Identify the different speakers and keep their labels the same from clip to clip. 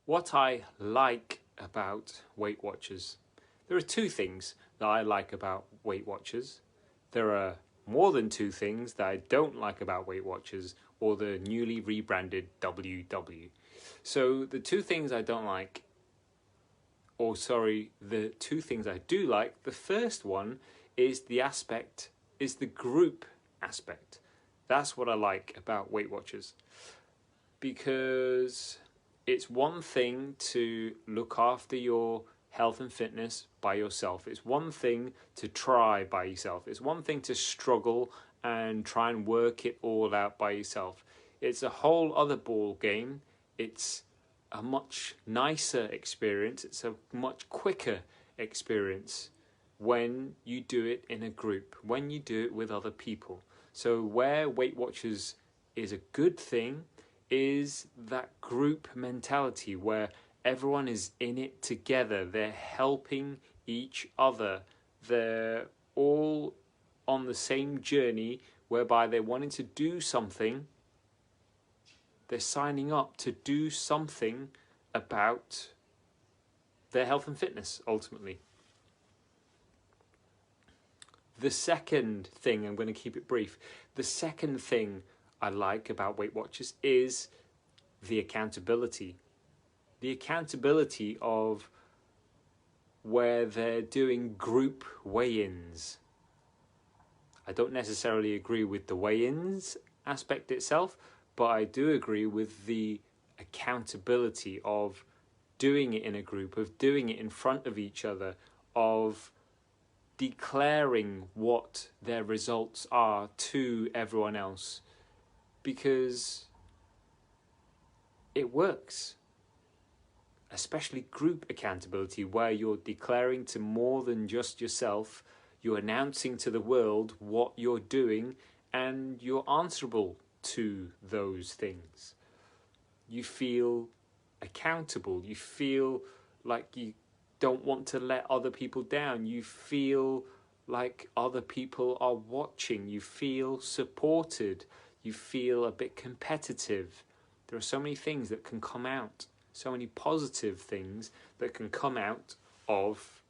Speaker 1: What I like about Weight Watchers. There are two things that I like about Weight Watchers. There are more than two things that I don't like about Weight Watchers or the newly rebranded WW. So the two things I don't like, the two things I do like, the first one is the group aspect. That's what I like about Weight Watchers. Because it's one thing to look after your health and fitness by yourself. It's one thing to try by yourself. It's one thing to struggle and try and work it all out by yourself. It's a whole other ball game. It's a much nicer experience. It's a much quicker experience when you do it in a group, when you do it with other people. So where Weight Watchers is a good thing is that group mentality where everyone is in it together. They're helping each other. They're all on the same journey whereby they're wanting to do something. They're signing up to do something about their health and fitness, ultimately. The second thing, I'm going to keep it brief, the second thing I like about Weight Watchers is the accountability. The accountability of where they're doing group weigh-ins. I don't necessarily agree with the weigh-ins aspect itself, but I do agree with the accountability of doing it in a group, of doing it in front of each other, of declaring what their results are to everyone else, because it works. Especially group accountability, where you're declaring to more than just yourself, you're announcing to the world what you're doing, and you're answerable to those things. You feel accountable. You feel like you don't want to let other people down. You feel like other people are watching. You feel supported. You feel a bit competitive. There are so many things that can come out, so many positive things that can come out of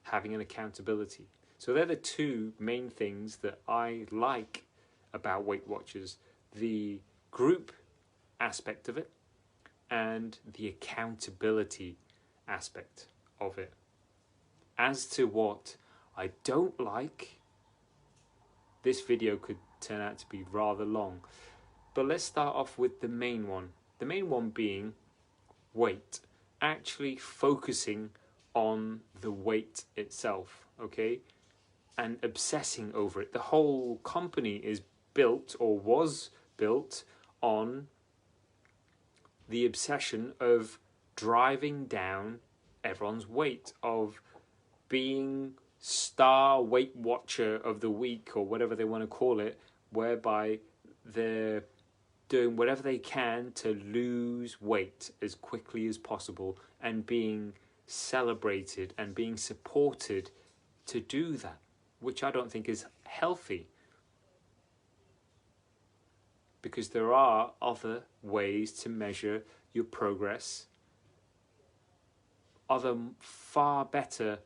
Speaker 1: having an accountability. So they're the two main things that I like about Weight Watchers: the group aspect of it and the accountability aspect of it. As to what I don't like, this video could turn out to be rather long, but let's start off with the main one. The main one being weight, actually focusing on the weight itself, okay, and obsessing over it. The whole company is built, or was built, on the obsession of driving down everyone's weight, of being star Weight Watcher of the week, or whatever they want to call it, whereby they're doing whatever they can to lose weight as quickly as possible and being celebrated and being supported to do that, which I don't think is healthy. Because there are other ways to measure your progress, other far better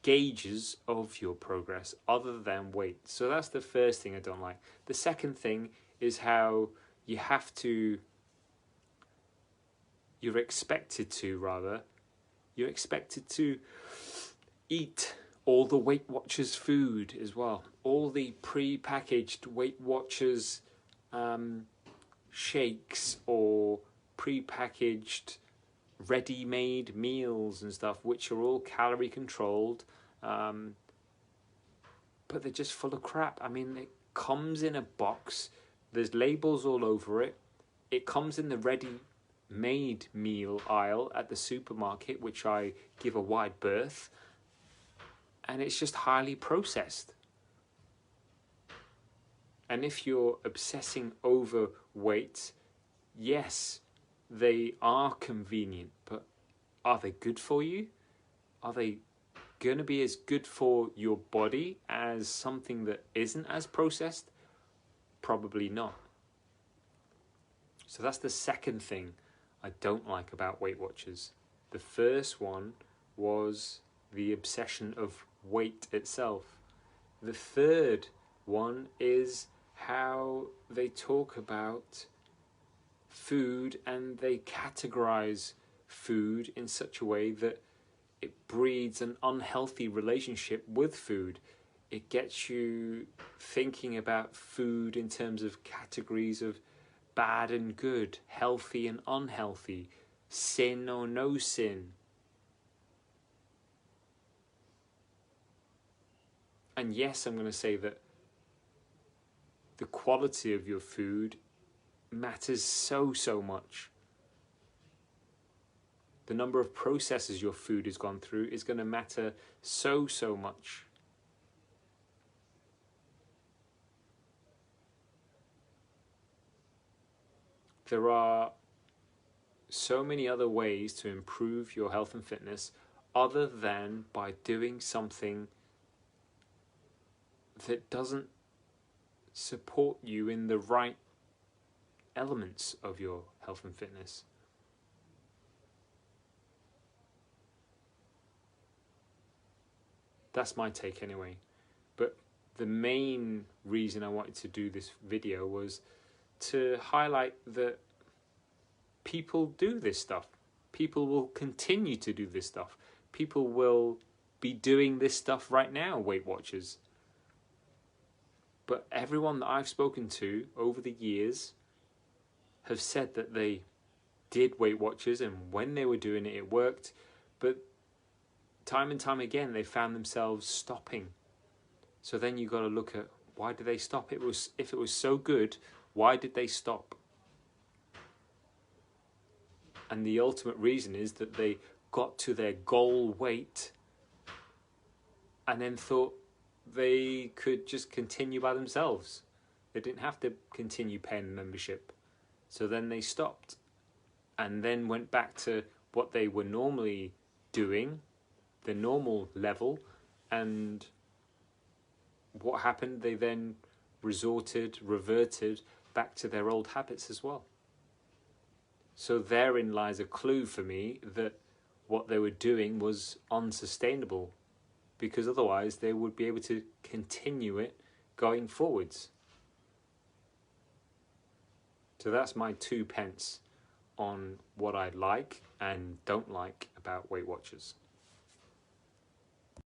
Speaker 1: gauges of your progress other than weight. So that's the first thing I don't like. The second thing is how you're expected to eat all the Weight Watchers food as well, all the pre-packaged Weight Watchers shakes or pre-packaged ready-made meals and stuff, which are all calorie controlled, but they're just full of crap. I mean, it comes in a box, there's labels all over it, it comes in the ready-made meal aisle at the supermarket, which I give a wide berth, and it's just highly processed. And if you're obsessing over weight, yes, they are convenient, but are they good for you? Are they going to be as good for your body as something that isn't as processed? Probably not. So that's the second thing I don't like about Weight Watchers. The first one was the obsession of weight itself. The third one is how they talk about food and they categorize food in such a way that it breeds an unhealthy relationship with food. It gets you thinking about food in terms of categories of bad and good, healthy and unhealthy, sin or no sin. And yes, I'm going to say that the quality of your food matters so much. The number of processes your food has gone through is going to matter so much. There are so many other ways to improve your health and fitness other than by doing something that doesn't support you in the right elements of your health and fitness. That's my take anyway. But the main reason I wanted to do this video was to highlight that people do this stuff. People will continue to do this stuff. People will be doing this stuff right now, Weight Watchers. But everyone that I've spoken to over the years have said that they did Weight Watchers, and when they were doing it, it worked. But time and time again, they found themselves stopping. So then you got to look at, why did they stop? If it was so good, why did they stop? And the ultimate reason is that they got to their goal weight and then thought they could just continue by themselves. They didn't have to continue paying the membership. So then they stopped and then went back to what they were normally doing, the normal level, and what happened? They then reverted back to their old habits as well. So therein lies a clue for me that what they were doing was unsustainable, because otherwise they would be able to continue it going forwards. So that's my 2 pence on what I like and don't like about Weight Watchers.